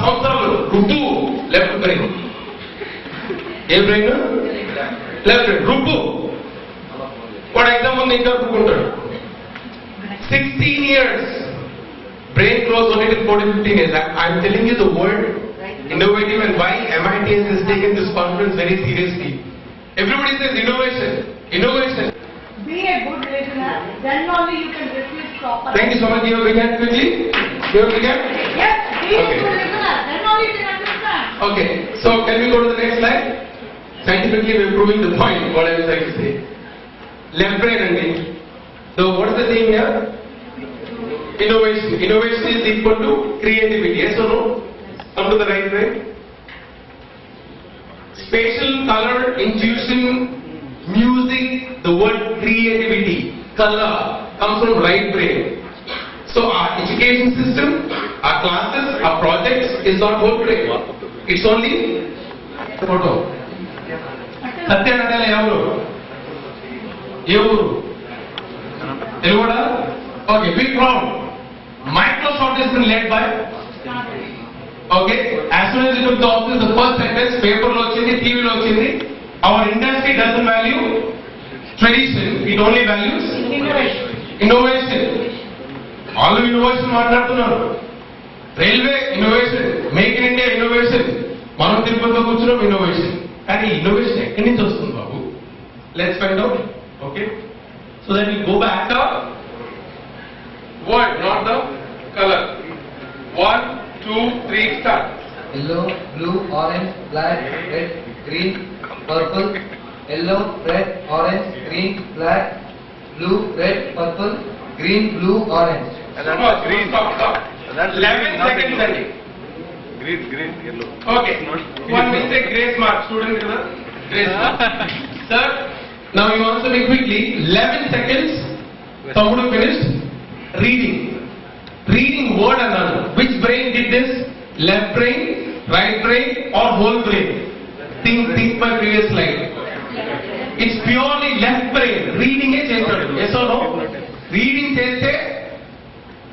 సంవత్సరాలు రుబ్బు left brain. ఏ బ్రెయిన్? Left brain. రుబ్బు. వాడు ఎగ్జామ్ ముందు ఇంకా రుబ్బుకుంటాడు. 16 years. Brain grows only till 14-15 years. I'm telling you the word innovative and why MIT has taken this conference very seriously. Everybody says innovation. Innovation. Be a good listener, then only you can refuse properly. Thank you so much. Give a big hand quickly. Give a big hand. Yes, be Okay. a good listener, then only you can understand. Okay. So can we go to the next slide? Scientifically we are proving the point. What I was trying to say. Left brain and right. So what is the thing here? Innovation. Innovation is equal to creativity. Yes or no? Come to the right brain. Spatial, color, intuition, music, the word creativity, color comes from right brain. So our education system, our classes, our projects is not whole brain. It's only photo. Satya Nadella ఎవరు? ఎవరు? తెలుగుడా? Okay, big round. Microsoft has been led by. Okay, as soon as it took the office, the first sentence paper lo ochindi, TV lo ochindi. Our industry doesn't value tradition; it only values Innovation. innovation. All innovation మాట్లాడుతున్నారు. Railway innovation, make in India innovation, మనం తిరుపతిలో కూర్చున్నాం innovation. కానీ innovation ఎక్కడి నుంచి వస్తుంది బాబు? Let's find out. Okay, so that we go back to word, not the color. 1, 2, 3, start. Yellow, blue, orange, black, red, green, purple. Yellow, red, orange, green, black, blue, red, purple, green, blue, orange. Stop, green, stop. 11 seconds only. Green, yellow. Okay. One mistake, grace mark. Student, grace mark. Sir, now you answer me quickly. 11 seconds. Someone finished. Reading word another. Which brain did this? Left brain, right brain, or whole brain? Think my previous slide. It's purely left brain. Reading is entered. Yes or no? Reading cheste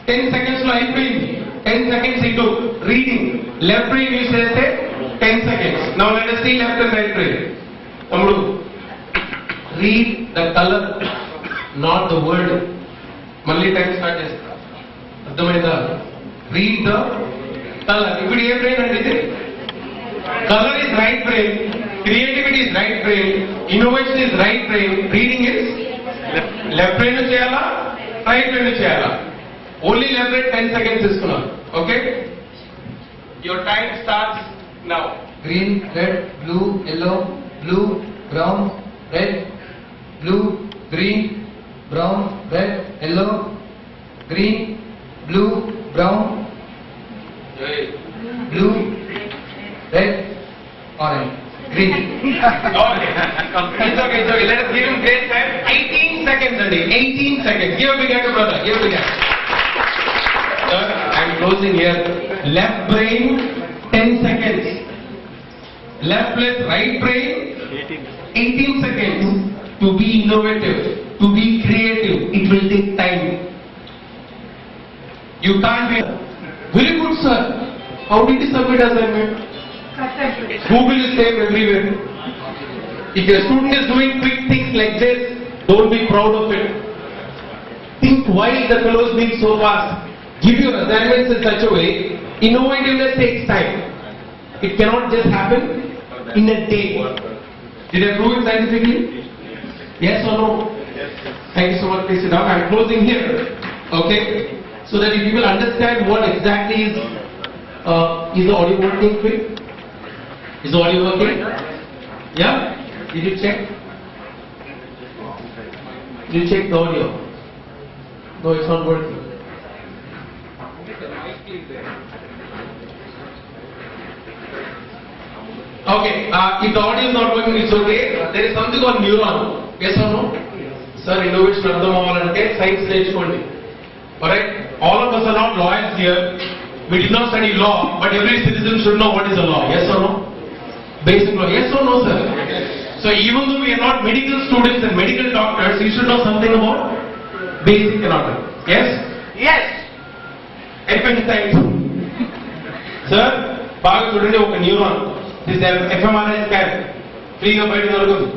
10 seconds lo అయిపోయింది. 10 seconds it took. Reading. Left brain use cheste 10 seconds. Now let us see left and right brain. Tamudu. Read the color, not the word. మళ్ళీ time start చేస్తా. అర్థమైందా? Read the colour. ఇప్పుడు ఏ brain అంటే ఇది? Colour is right brain, creativity is right brain, innovation is right brain, reading is left brain చేయాలా, right brain చేయాలా? Only left brain 10 seconds తీసుకున్నాం. Okay, your time starts now. Green, red, blue, yellow, blue, brown, red, blue, green, brown, red, yellow, green, blue, brown, blue, red, orange, green. Okay. It's okay. Let us give him great time. 18 seconds only. 18 seconds. Give a big hand to brother. Give a big hand. Sir, I'm closing here. Left brain, 10 seconds. Left plus right brain, 18 seconds. To be innovative, to be creative, it will take time. You can't be. Very good, sir. How did you submit assignment? Google is same everywhere. If your student is doing quick things like this, don't be proud of it. Think why the fellows being so fast. Give your assignments in such a way. Innovativeness takes time. It cannot just happen in a day. Did I prove it scientifically? Yes or no? Yes. Thank you so much. Please sit down. I am closing here. Okay? So that you will understand what exactly is the audio working quick? Is the audio working? Yeah? Did you check? Did you check the audio? No, it's not working. Okay, if the audio is not working, it's okay. There is something called neuron. Yes or no? Sir, innovation అర్థం అవ్వాలంటే science నేర్చుకోండి. Alright? All of us are not lawyers here. We did not study law, but every citizen should know what is a law. Yes or no? Basic law. Yes or no, sir? So even though we are not medical students and medical doctors, you should know something about basic anatomy. Yes? Yes. Appendicitis. Sir బాగా చూడండి, ఒక neuron this fMRI scan ఫ్రీగా బయట దొరకదు.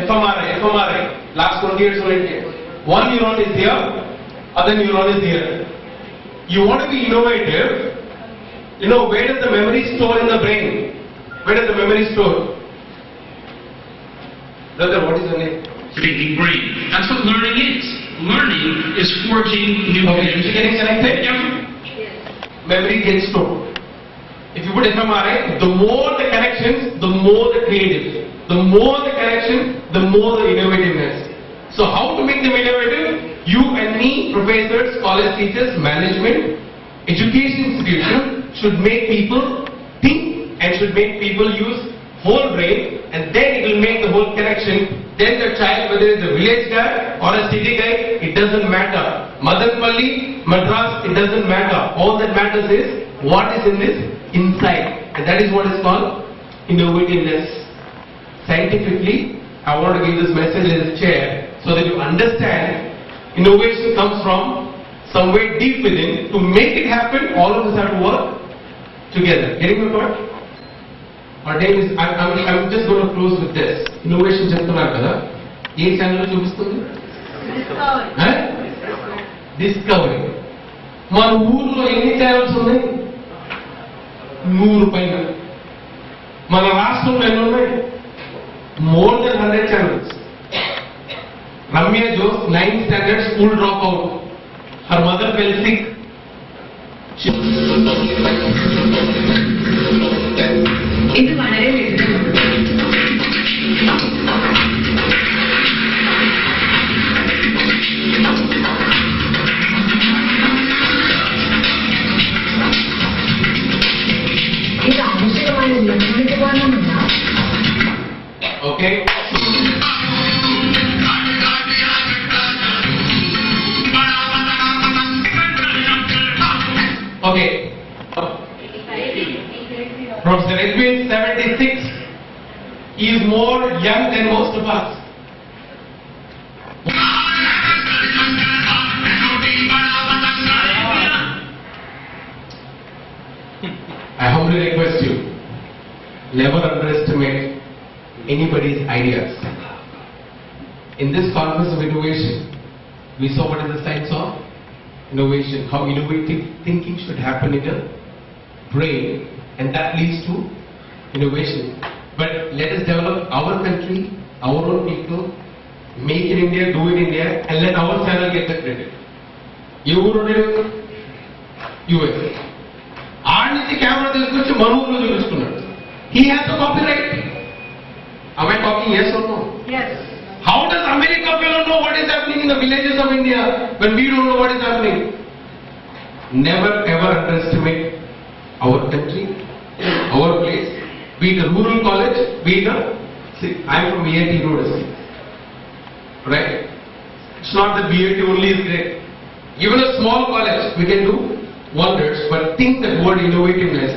FMRI last 20 years ఉంటే one neuron is here, other neuron is here. You want to be innovative. You know, where does the memory store in the brain? Where does the memory store? Brother, what is the name? Thinking brain. That's what learning is. Learning is forging new Okay, is it getting connected? Memory gets stored. If you put fMRI, the more the connections, the more the creativity. The more the connection, the more the innovativeness. So how to make them innovative? You and me, professors, college teachers, management, education institution should make people think and should make people use whole brain, and then it will make the whole connection. Then the child, whether it's a village guy or a city guy, it doesn't matter. Madanpalli, Madras, it doesn't matter. All that matters is what is in this inside, and that is what is called innovativeness. Scientifically, I want to give this message as a chair so that you understand innovation comes from somewhere deep within. To make it happen, all of us have to work together. Getting my point? Our name is, I'm just going to close with this. Innovation చెప్తున్నారు కదా, ఏ channel చూపిస్తుంది? Discovery. మన ఊర్లో ఎన్ని channels ఉన్నాయి? 100 పైన. మన రాష్ట్రంలో ఎన్ని ఉన్నాయి? More than 100 channels. Ramya Jose, 9th standard school dropout. Her mother fell sick. ഇത് വളരെ ലളിതമാണ്. ഇത് ആവശ്യമായ ലളിതമാണെന്നല്ല. Okay. Okay. Professor Edwin, 76. He is more young than most of us. I humbly request you, never underestimate anybody's ideas. In this conference of innovation, we saw what is the science of innovation, how innovative thinking should happen in the brain, and that leads to innovation. But let us develop our country, our own people, make in India, do it in India, and let our channel get the credit. You US. Arniti camera తీసుకొచ్చి మనూరులో చూపిస్తున్నాడు. He has the copyright. Am I talking yes or no? Yes. How does America fellow know what is happening in the villages of India when we don't know what is happening? Never ever underestimate our country, our place. Be it a rural college, be it a... See, I am from BIT University. Right? It's not that BIT only is great. Even a small college, we can do wonders, but think that word innovativeness.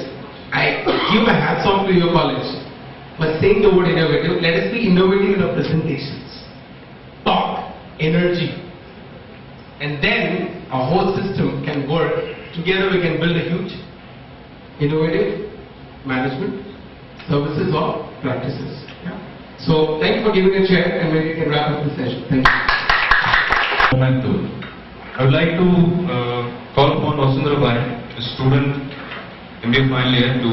I give my hats off to your college. But saying the word innovative, let us be innovative in our presentations. Talk, energy. And then our whole system can work. Together we can build a huge, innovative management, services or practices. So thank you for giving a chair, and maybe we can wrap up the session. Thank you. Momentum. I would like to call upon Vasundhara Bai, a student, MBA final year, to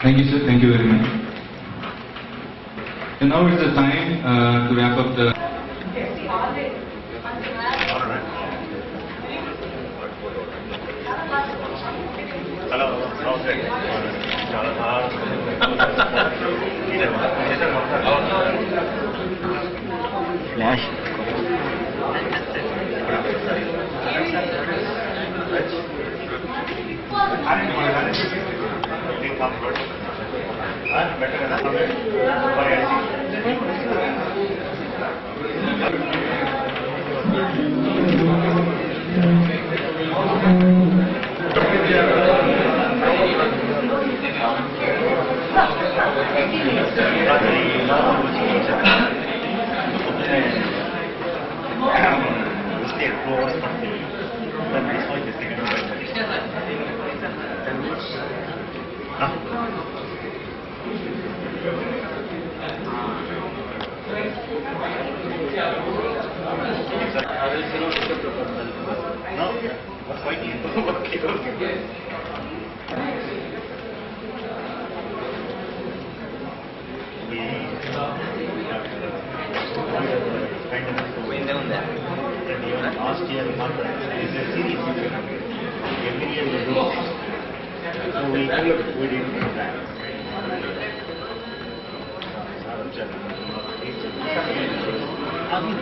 Thank you, sir. Thank you very much. And now is the time to wrap up the. Gracias. else you know take a proposal. No? What's fighting? Okay. Last year conference is a series every year we do. So we did that.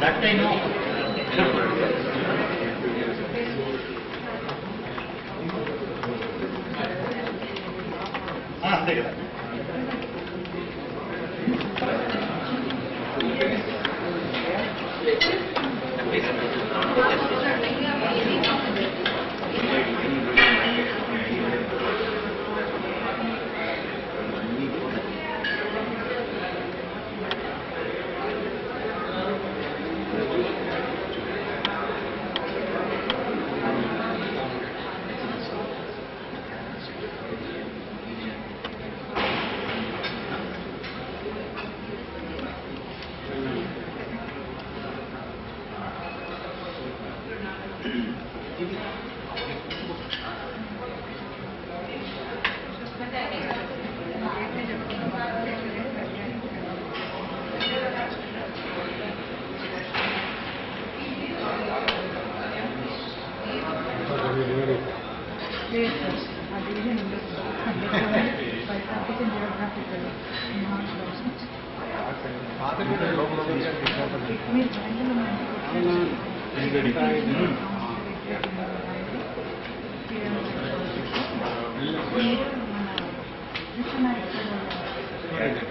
That I know. There you go.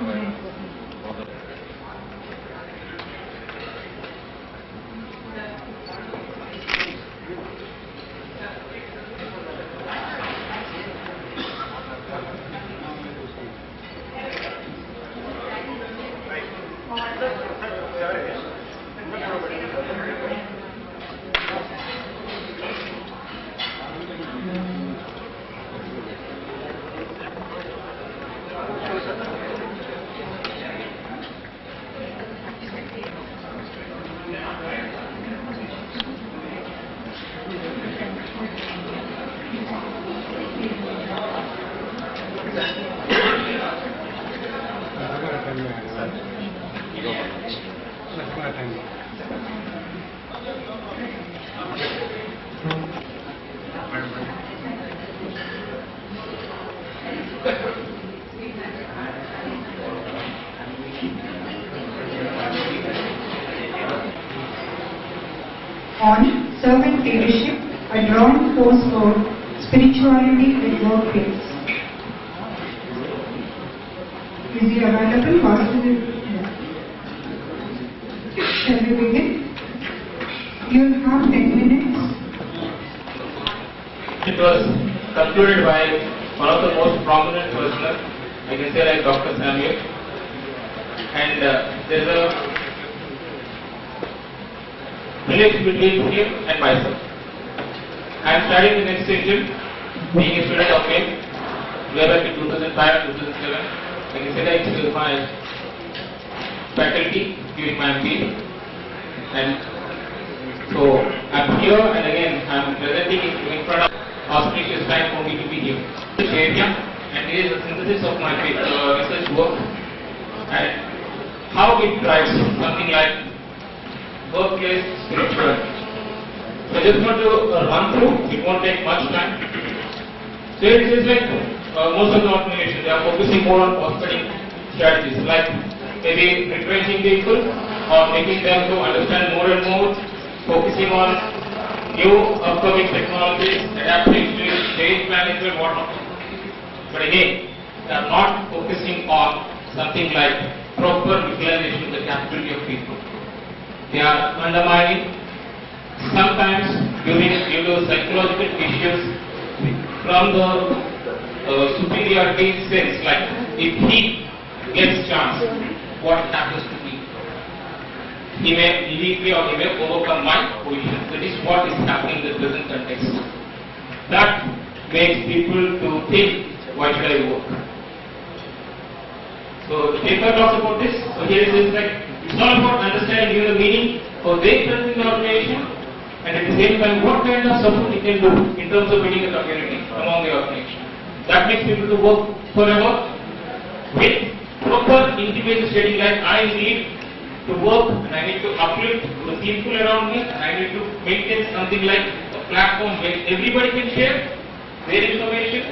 On servant leadership, a drawing course for spirituality at workplace. Is he available? Shall we begin? You will have 10 minutes. It was concluded by one of the most prominent persons, I can say like Dr. Samuel, and there is a relation between him and myself. I am studying in institution, being a student of him, way back in 2005 and 2007. I can say that it is my faculty during my MBA, and so I am here and again I am presenting in front of auspicious time for me to be here. This area, and it is a synthesis of my research work and how it drives something like workplace spirituality. So I just want to run through, it won't take much time. So it is like most of the organizations, they are focusing more on cost-cutting strategies, like maybe retrenching people or making them to understand more and more, focusing on new upcoming technologies, adapting to change management, whatnot. But again, they are not focusing on something like proper utilization of the capacity of people. They are undermining, sometimes due to psychological issues from the superiority sense, like if he gets chance, what happens to me? He may immediately or he may overcome my position. That is what is happening in the present context. That makes people to think, why should I work? So the paper talks about this. So here it is like, it's not about understanding the meaning of their present in the organization, and at the same time what kind of support he can do in terms of building a community among the organization. That makes people to work forever with proper intimacy stating like I need to work and I need to uplift the people around me and I need to maintain something like a platform where everybody can share their information,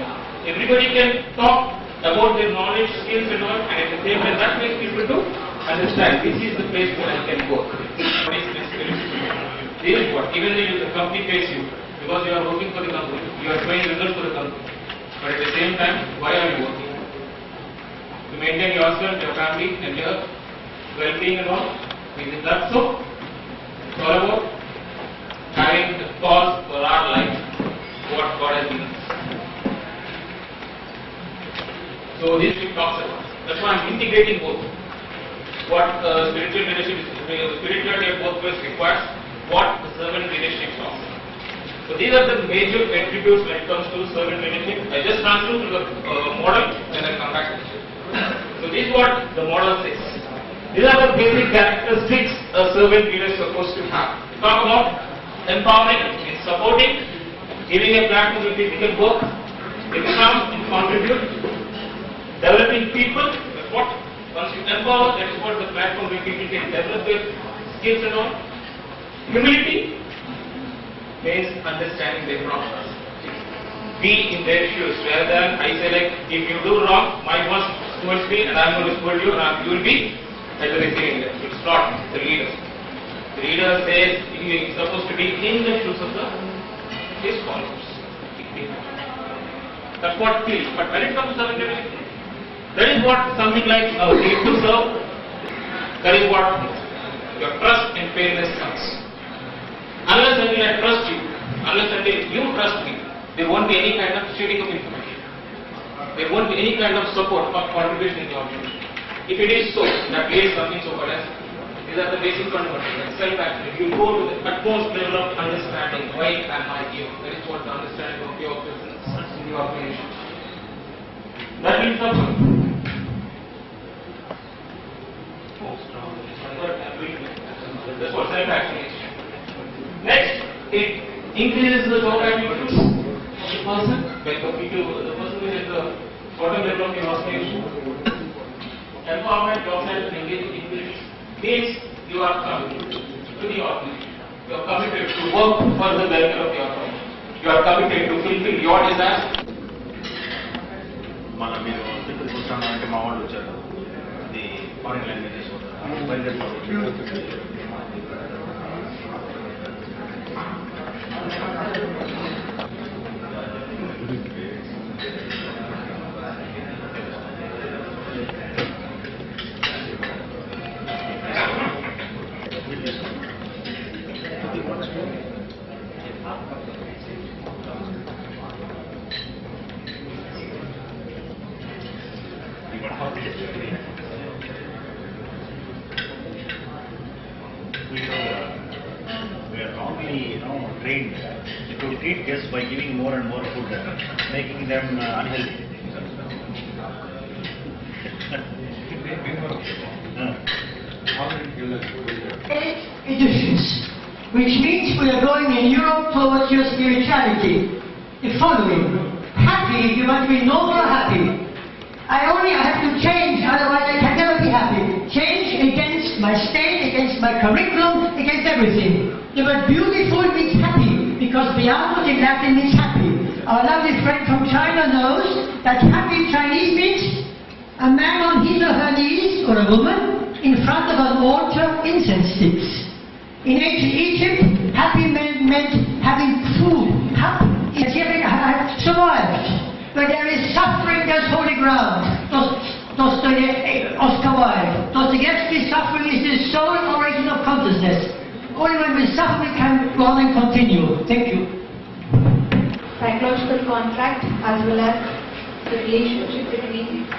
everybody can talk about their knowledge, skills and all, and at the same time that makes people to understand this is the place where I can work. What is this spirit? This is what, even though the company pays you, because you are working for the company, you are showing results for the company, but at the same time, why are you working? To maintain yourself, your family and your well-being and all. Is that so? It's all about having the cause for our life, what God has given us. So this we talks about. That's why I'm integrating both. What spiritual leadership is, spirituality of both ways requires, what the servant leadership talks. So these are the major attributes when it comes to servant leadership. I just run through the model and then come back to it. So this is what the model says. These are the basic characteristics a servant leader is supposed to have. Talk about empowering, means supporting, giving a platform where people can work, they can come and contribute, developing people. That's what, once you empower, that is what the platform where people can develop their skills and all. Humility means understanding their problems. Be in their shoes rather than I say like, if you do wrong, my boss scolds me and I'm going to scold you and you will be at the receiving end. It's not the leader. The leader says he is supposed to be in the shoes of his followers. That's what it is. But when it comes to serving leadership, that is what something like need to serve. That is what your trust and fairness comes. Unless until I trust you, unless until you trust me, there won't be any kind of sharing of information. There won't be any kind of support or contribution in the organization. If it is so, that creates something so called as, these are the basic fundamentals, like self-action. You go to the utmost level of understanding, why am I here? That is what the understanding of your presence in the organization. That means support. That's what self-action is. Next, it increases the job activities of the person. When the person is at the bottom level of the organization. Empowerment, job and engagement means you are committed to the organization. You are committed to work for the welfare of the organization. You are committed to fulfill your desires. మనం మీరు తిరుపతి కూర్చున్నా అంటే మా వాళ్ళు వచ్చారు అది foreign languages we are wrongly trained to treat guests by giving more and more food, making them unhealthy. Editions, which means we are going in Europe towards your spirituality. The following: happy if you want to be normal or happy. I have to change, otherwise I can never be happy. Change against my state, against my curriculum, against everything. The word beautiful means happy, because Beato in Latin means happy. Our lovely friend from China knows that happy in Chinese means a man on his or her knees, or a woman, in front of an altar, incense sticks. In ancient Egypt, happy meant having food. Happy is survived. Where there is suffering, there's holy ground. Oscar Wilde. Dostoevsky's suffering is the sole origin of consciousness. Only when we suffer we can go on and continue. Thank you. Psychological contract as well as the relationship between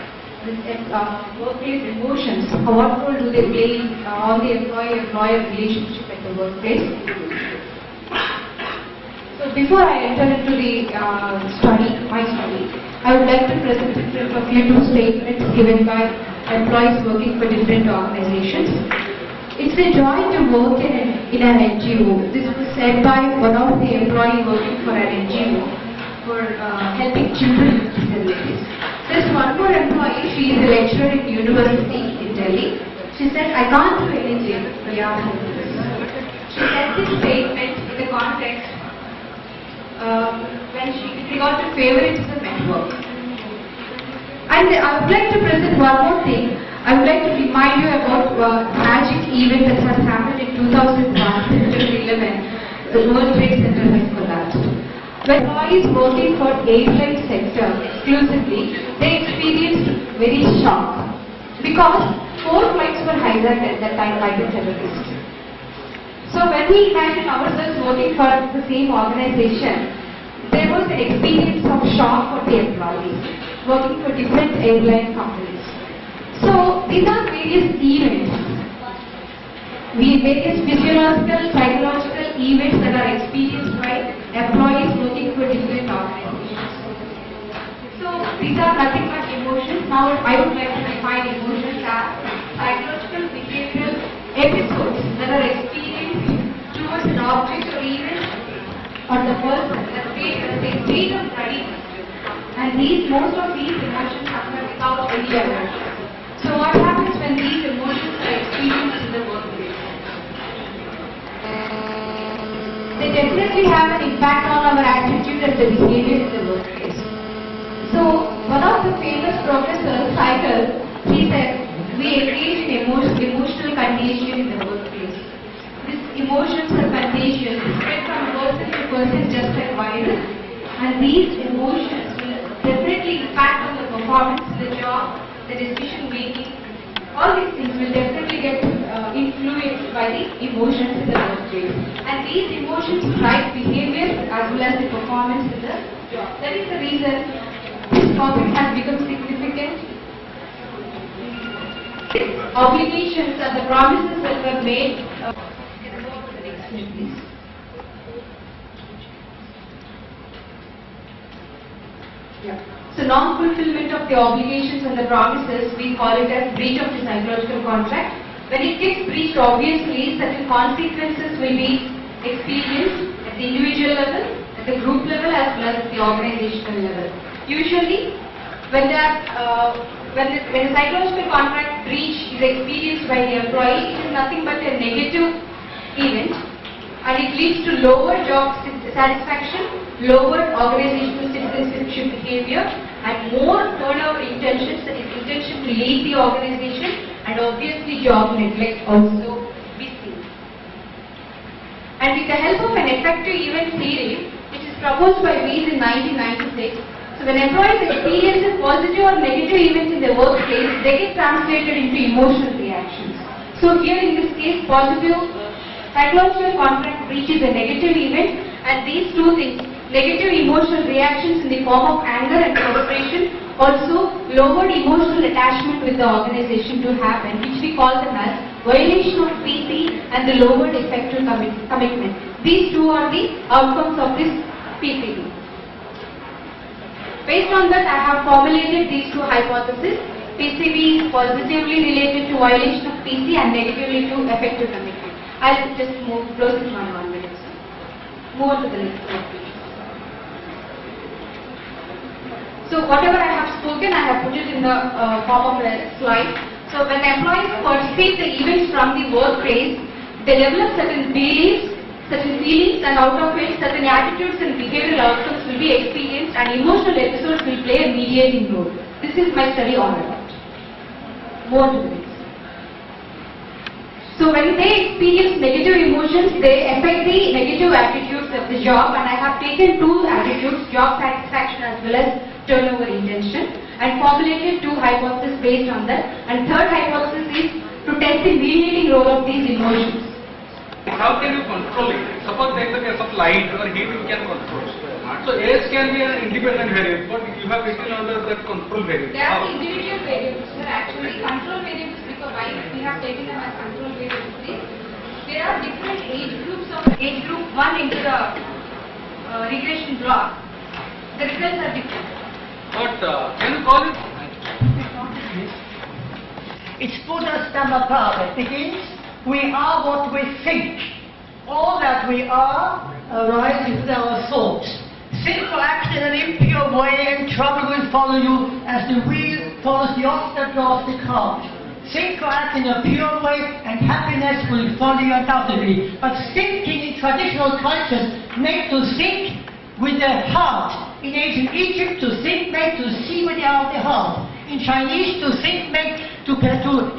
workplace emotions. What role do they play on the employee-employer relationship at the workplace? So before I enter into the my study, I would like to present in front of you two statements given by employees working for different organizations. It's a joy to work in an NGO. This was said by one of the employees working for an NGO for helping children with disabilities. There's one more employee, she is a lecturer in university in Delhi. She said, I can't do anything for your helpers. She said this statement in the context when she with regard to favoritism at work. And I would like to present one more thing. I would like to remind you about magic event that has happened in 2001, September 11. The World Trade Center has collapsed. When employees working for airline sector exclusively, they experienced very shock because 4 flights were hijacked at that time by the terrorists. So when we imagine ourselves working for the same organization, there was an experience of shock for the employees working for different airline companies. So these are various events, various physiological, psychological events that are experienced by employees working for different organizations. So these are nothing but emotions. Now I would like to define emotions as psychological, behavioral episodes that are experienced towards an object or event or the person that create a state of readiness. And most of these emotions occur without any awareness. So what happens when these emotions are experienced in the workplace? They definitely have an impact on our attitude and the behavior in the workplace. So one of the famous professors, Seigel, he said, we engage in emotional contagion in the workplace. These emotions are contagious, spread from person to person just like virus. And these emotions will definitely impact on the performance of the job, the decision making. All these things will definitely get influenced by the emotions in the workplace. And these emotions drive behavior as well as the performance in the job. That is the reason this topic has become significant. Obligations and the promises that were made. Please. Yeah. So non-fulfillment of the obligations and the promises, we call it as breach of the psychological contract. When it gets breached, obviously certain consequences will be experienced at the individual level, at the group level as well as at the organizational level. Usually, when the psychological contract breach is experienced by the employee, it is nothing but a negative event and it leads to lower job satisfaction, lower organizational citizenship behavior and more turnover intentions, that is intention to leave the organization, and obviously job neglect also be seen. And with the help of an effective event theory, which is proposed by Weiss in 1996, so when employees experience positive or negative events in the workplace, they get translated into emotional reactions. So here in this case, positive psychological contract breach is a negative event, and these two things, negative emotional reactions in the form of anger and frustration, also lowered emotional attachment with the organization to happen, which we call them as violation of PC and the lowered effective commitment. These two are the outcomes of this PCB. Based on that, I have formulated these two hypotheses. PCB is positively related to violation of PC and negatively to effective commitment. I'll just close it on 1 minute. Move on to the next slide, please. So whatever I have spoken, I have put it in the form of a slide. So when employees perceive the events from the workplace, they develop certain beliefs, certain feelings, and out of which certain attitudes and behavioral outcomes will be experienced, and emotional episodes will play a mediating role. This is my study all about. More to the next. So when they experience negative emotions, they affect the negative attitudes of the job, and I have taken two attitudes, job satisfaction as well as turnover intention, and formulated two hypotheses based on that. And third hypothesis is to test the mediating role of these emotions. How can you control it? Suppose take the case of light or heat, you can control. So age can be an independent variable, but you have written under that control variable. They are individual variables. They are actually control variables because why we have taken them as control variables. There are different age groups of age group 1 into the regression block. The results are different. But can you call it? It's Buddha's Dhammapada. It begins We are what we think. All that we are arises with our thoughts. Sin will act in an impure way and trouble will follow you as the wheel follows the ox that draws the cart. Sin will act in a pure way and happiness will follow you undoubtedly. But thinking in traditional cultures meant to think with the heart. In ancient Egypt, to think meant to see with the eye of the heart. In Chinese, to think meant to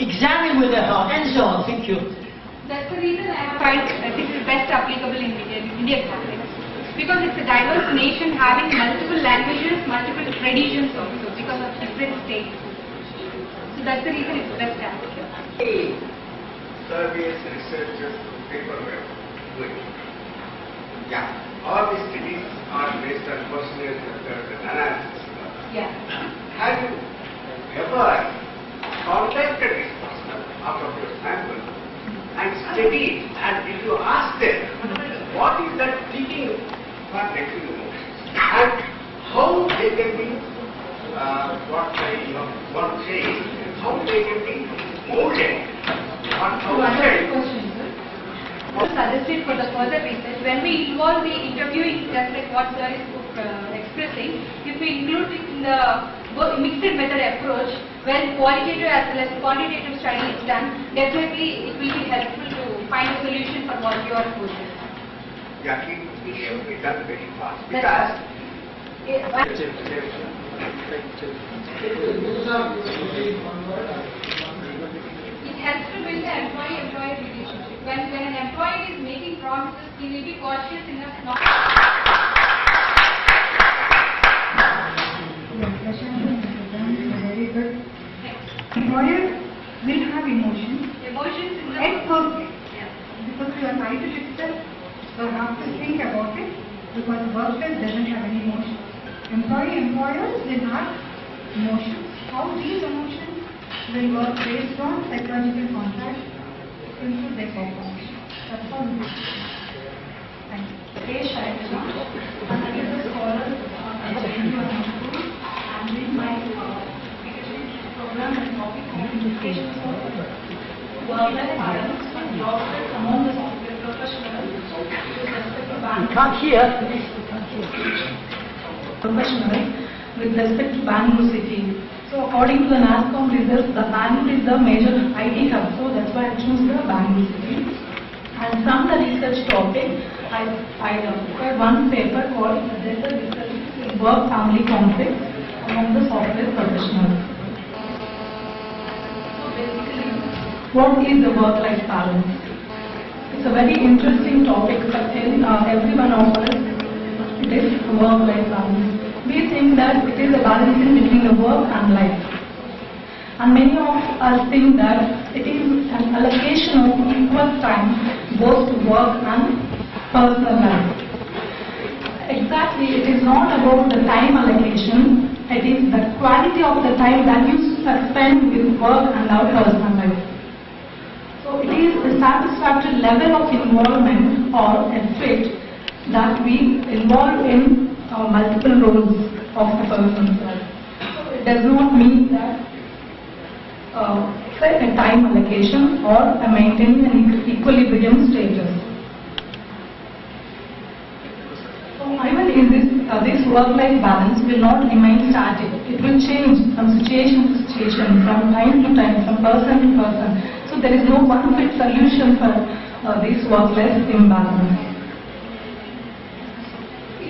examine with the heart, and so on. Thank you. That's the reason I find this is best applicable in Indian context. Because it's a diverse nation having multiple languages, multiple traditions also, because of different states. So that's the reason it's best applicable. Surveys, researches, paperwork, yeah, all these studies are based on questionnaire methods and analysis. Yeah. Have you ever contacted this person out of your sample and studied, and did you ask them what is that thinking for negative emotions and how they can be, what I want to say is, how they can be molded on outside? Suggested for the further research, when we involve the interviewing, just like what sir is expressing, if we include it in the mixed method approach, when qualitative as well as quantitative study is done, definitely it will be helpful to find a solution for what you are posing. Yeah, it should be done very fast That's because it helps to build the employee-employee relationship. When an employee is making promises, he will be cautious enough not Very good. Employer will have emotions. Emotions in the At first, because you are title itself, so you have to think about it, because the workplace doesn't have any emotions. Employers will have emotions. How these emotions will work based on psychological contracts to improve their performance. That's how we do it. Thank you. Shaila, and I is a scholar at JNU and in my PhD program and topic on education for work-life balance and work among the software professionals with respect to bandwidth. Professionals with respect to Bangalore city. So according to the NASSCOM results, the Bangalore is the major IT hub, so that's why I choose the Bangalore city. And from the research topic, I prepared one paper called Gender Differences in Work-Family Conflicts among the software professionals. So basically, what is the work-life balance? It's a very interesting topic, but in every one of us, it is work-life balance. We think that it is a balancing between the work and life. And many of us think that it is an allocation of equal time both to work and personal life. Exactly, it is not about the time allocation, it is the quality of the time that you spend with work and our personal life. So it is the satisfactory level of involvement or effort that we involve in multiple roles of the person's life. So it does not mean that a time allocation or maintaining an equilibrium status. So even in this work-life balance will not remain static. It will change from situation to situation, from time to time, from person to person. So there is no one fit solution for this work-life imbalance.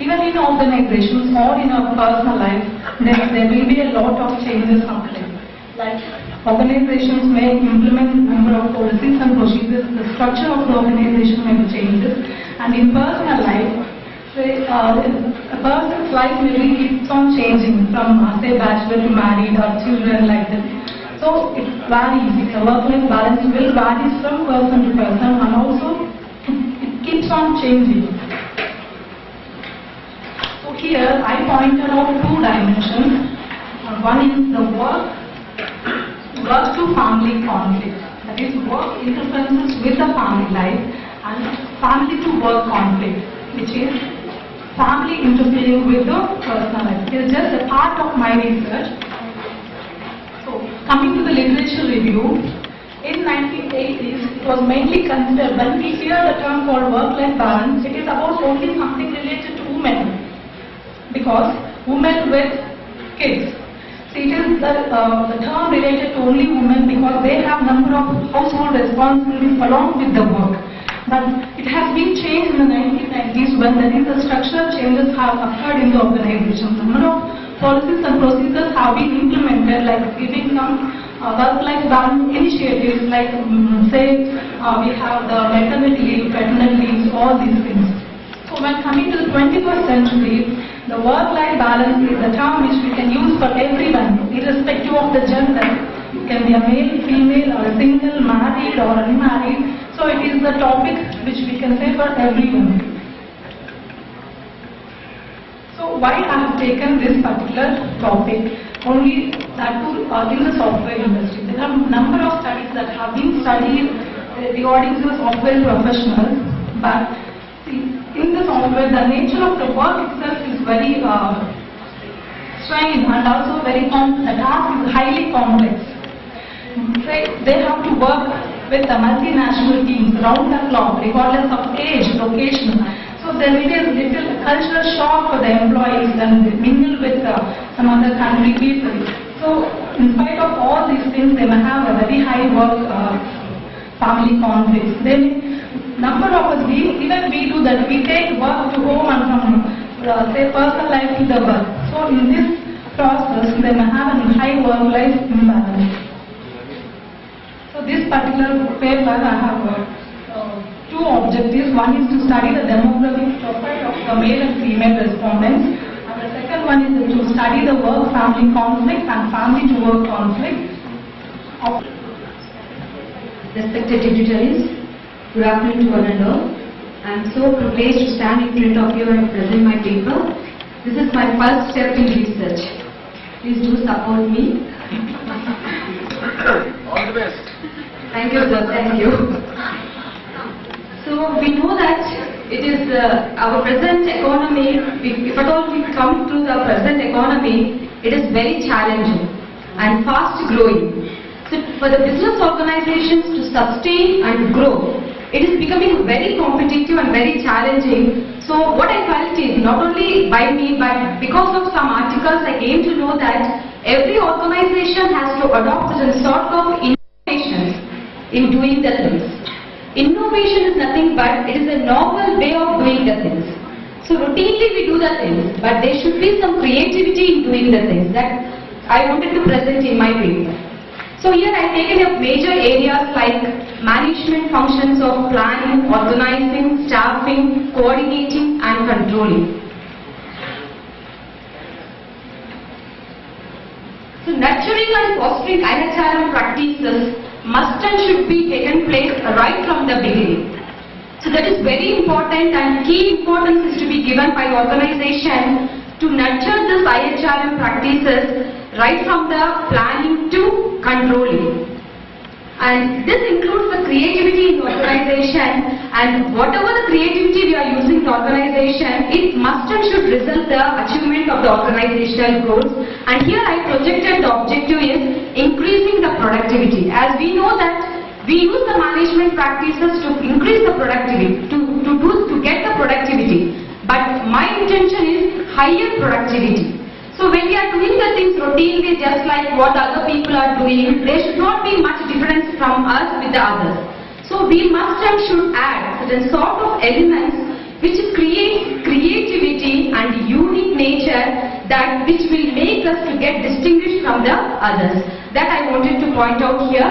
Even in organizations or in our personal life, there will be a lot of changes happening. Like organizations may implement a number of policies and procedures, the structure of the organization may change, and in personal life, a person's life really keeps on changing from say bachelor to married or children like that. So it varies, the work-life balance will vary from person to person, and also it keeps on changing. So here I pointed out two dimensions. One is the work to family conflict, that is work interferences with the family life, and family to work conflict, which is family interfering with the personal life. It is just a part of my research. So coming to the literature review, in 1980s it was mainly considered, when we hear the term called work-life balance, it is about only something related to women. Because women with kids. See, it is the term related to only women because they have number of household responsibilities along with the work. But it has been changed in the 1990s when there is a structural changes have occurred in the organization. Number of policies and procedures have been implemented, like giving some work-life balance initiatives, like we have the maternity leave, paternity leave, all these things. So when coming to the 21st century, the work-life balance is a term which we can use for everyone, irrespective of the gender. It can be a male, female, or a single, married or unmarried. So it is the topic which we can say for everyone. So why I have taken this particular topic? Only that in the software industry. There are a number of studies that have been studied regarding the software professionals, but see, in the software, the nature of the work itself is very strange and also very the task is highly complex. They have to work with the multinational teams round the clock, regardless of age, location. So there is a little cultural shock for the employees and they mingle with some other country people. So in spite of all these things, they may have a very high work family conflicts. Number of us, even we do that, we take work to home and from say personal life to the work. So in this process, they may have a high work-life imbalance. So this particular paper, I have two objectives. One is to study the demographic profile of the male and female respondents. And the second one is to study the work-family conflict and family-to-work conflict. Respected dignitaries, good afternoon to one and all. I am so privileged to stand in front of you and present my paper. This is my first step in research. Please do support me. All the best. Thank you, sir. Thank you. So we know that it is our present economy, if at all we come to the present economy, it is very challenging and fast growing. So for the business organizations to sustain and grow, it is becoming very competitive and very challenging. So what I felt is not only by me but because of some articles I came to know that every organization has to adopt some sort of innovations in doing the things. Innovation is nothing but it is a novel way of doing the things. So routinely we do the things, but there should be some creativity in doing the things that I wanted to present in my paper. So here I have taken up major areas like management functions of planning, organizing, staffing, coordinating and controlling. So nurturing and fostering IHRM practices must and should be taken place right from the beginning. So that is very important and key importance is to be given by organization to nurture this IHRM practices right from the planning to controlling. And this includes the creativity in the organization, and whatever the creativity we are using in the organization, it must and should result the achievement of the organizational goals. And here I projected the objective is increasing the productivity. As we know that we use the management practices to increase the productivity, to get the productivity. But my intention is higher productivity. So when we are doing the things routinely just like what other people are doing, there should not be much difference from us with the others. So we must and should add certain sort of elements which create creativity and unique nature that which will make us to get distinguished from the others. That I wanted to point out here.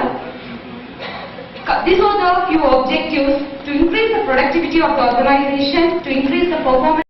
These are the few objectives to increase the productivity of the organization, to increase the performance